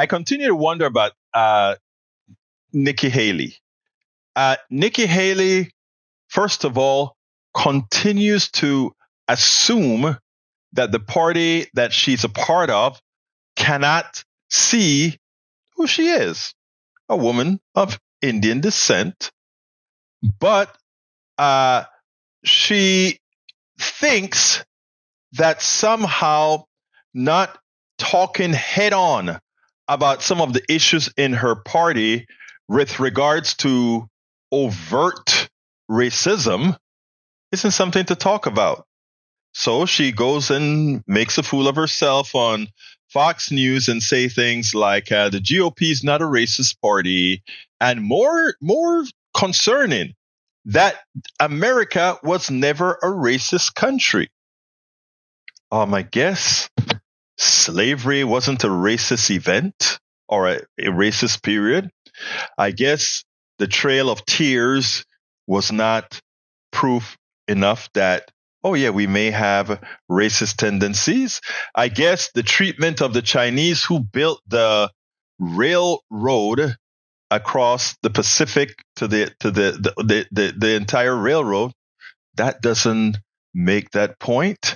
I continue to wonder about Nikki Haley. Nikki Haley, first of all, continues to assume that the party that she's a part of cannot see who she is, a woman of Indian descent. But she thinks that somehow not talking head on about some of the issues in her party with regards to overt racism isn't something to talk about. So she goes and makes a fool of herself on Fox News and say things like the GOP is not a racist party, and more concerning, that America was never a racist country. I guess slavery wasn't a racist event or a racist period. I guess the Trail of Tears was not proof enough that, oh yeah, we may have racist tendencies. I guess the treatment of the Chinese who built the railroad across the Pacific to the entire railroad, that doesn't make that point.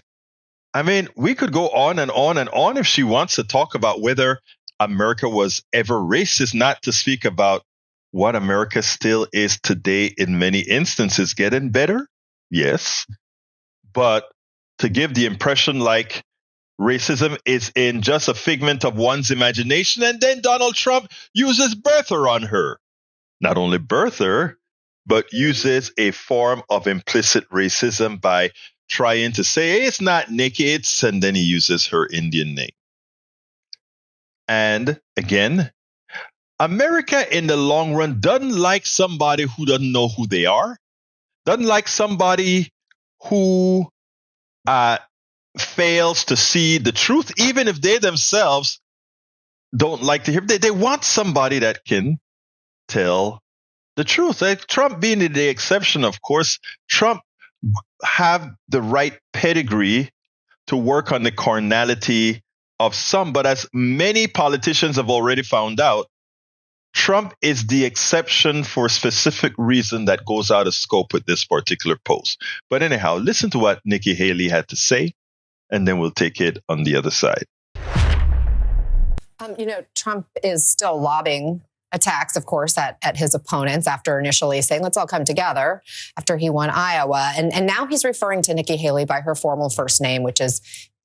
I mean, we could go on and on and on if she wants to talk about whether America was ever racist, not to speak about what America still is today in many instances. Getting better? Yes. But to give the impression like racism is in just a figment of one's imagination, and then Donald Trump uses birther on her. Not only birther, but uses a form of implicit racism by trying to say, hey, it's not Nikki, and then he uses her Indian name. And again, America in the long run doesn't like somebody who doesn't know who they are, doesn't like somebody who fails to see the truth, even if they themselves don't like to hear. They want somebody that can tell the truth. Like Trump being the exception, of course. Trump have the right pedigree to work on the carnality of some, but as many politicians have already found out, Trump is the exception for a specific reason that goes out of scope with this particular post. But anyhow, listen to what Nikki Haley had to say, and then we'll take it on the other side. Trump is still lobbying attacks, of course, at his opponents after initially saying, let's all come together after he won Iowa. And now he's referring to Nikki Haley by her formal first name, which is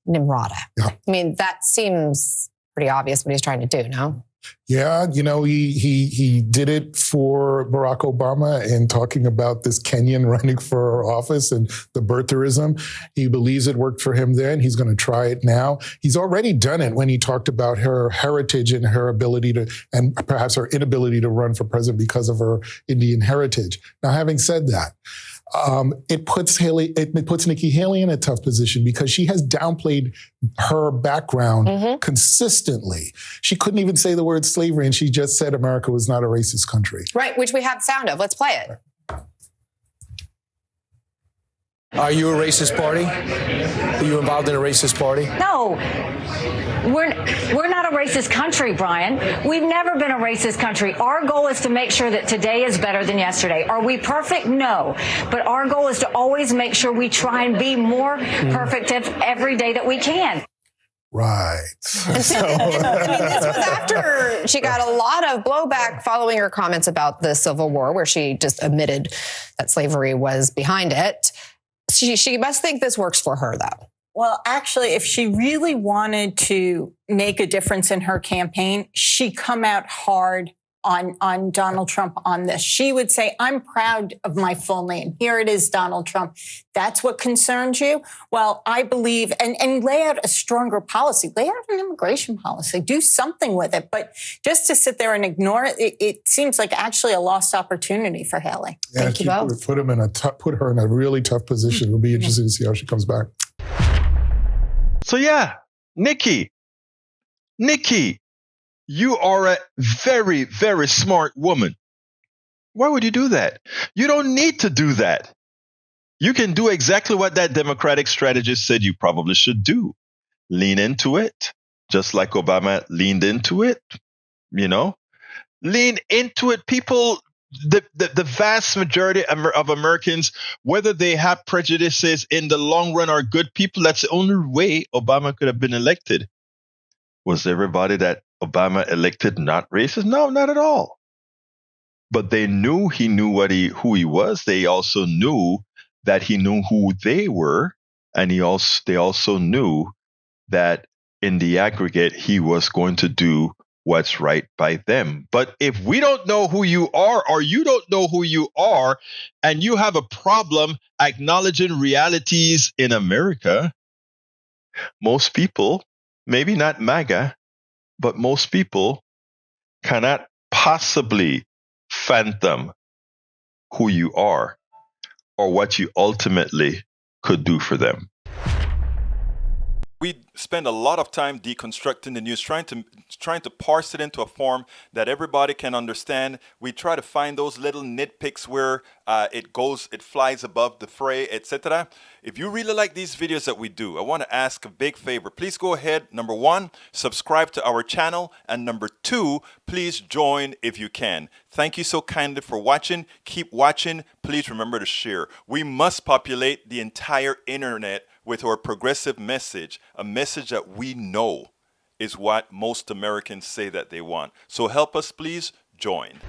Nimrata. Yeah. I mean, that seems pretty obvious what he's trying to do, no? Yeah, he did it for Barack Obama in talking about this Kenyan running for office and the birtherism. He believes it worked for him then. He's going to try it now. He's already done it when he talked about her heritage and her ability to, and perhaps her inability to run for president because of her Indian heritage. Now, having said that, it puts Nikki Haley in a tough position because she has downplayed her background consistently. She couldn't even say the word slavery, and she just said America was not a racist country. Right, which we have sound of. Let's play it. Are you a racist party? Are you involved in a racist party? No. We're not a racist country, Brian. We've never been a racist country. Our goal is to make sure that today is better than yesterday. Are we perfect? No. But our goal is to always make sure we try and be more perfect every day that we can. Right. This was after she got a lot of blowback following her comments about the Civil War, where she just admitted that slavery was behind it. She must think this works for her, though. Well, actually, if she really wanted to make a difference in her campaign, she'd come out hard on Donald Trump on this. She would say, I'm proud of my full name. Here it is, Donald Trump. That's what concerns you? Well, I believe, and lay out a stronger policy. Lay out an immigration policy. Do something with it. But just to sit there and ignore it, it seems like actually a lost opportunity for Haley. Yeah, Thank you both. Put her in a really tough position. It'll be interesting to see how she comes back. So yeah, Nikki, you are a very, very smart woman. Why would you do that? You don't need to do that. You can do exactly what that Democratic strategist said you probably should do. Lean into it, just like Obama leaned into it. Lean into it. People, the vast majority of Americans, whether they have prejudices in the long run, are good people. That's the only way Obama could have been elected. Was everybody that Obama elected not racist? No, not at all. But they knew he knew who he was. They also knew that he knew who they were, and they also knew that in the aggregate he was going to do what's right by them. But if we don't know who you are, or you don't know who you are, and you have a problem acknowledging realities in America, most people, maybe not MAGA, but most people cannot possibly fathom who you are or what you ultimately could do for them. We spend a lot of time deconstructing the news, trying to parse it into a form that everybody can understand. We try to find those little nitpicks where it flies above the fray, etc. If you really like these videos that we do, I want to ask a big favor. Please go ahead. Number 1, subscribe to our channel. And number 2, please join if you can. Thank you so kindly for watching. Keep watching. Please remember to share. We must populate the entire internet with our progressive message, a message that we know is what most Americans say that they want. So help us, please join.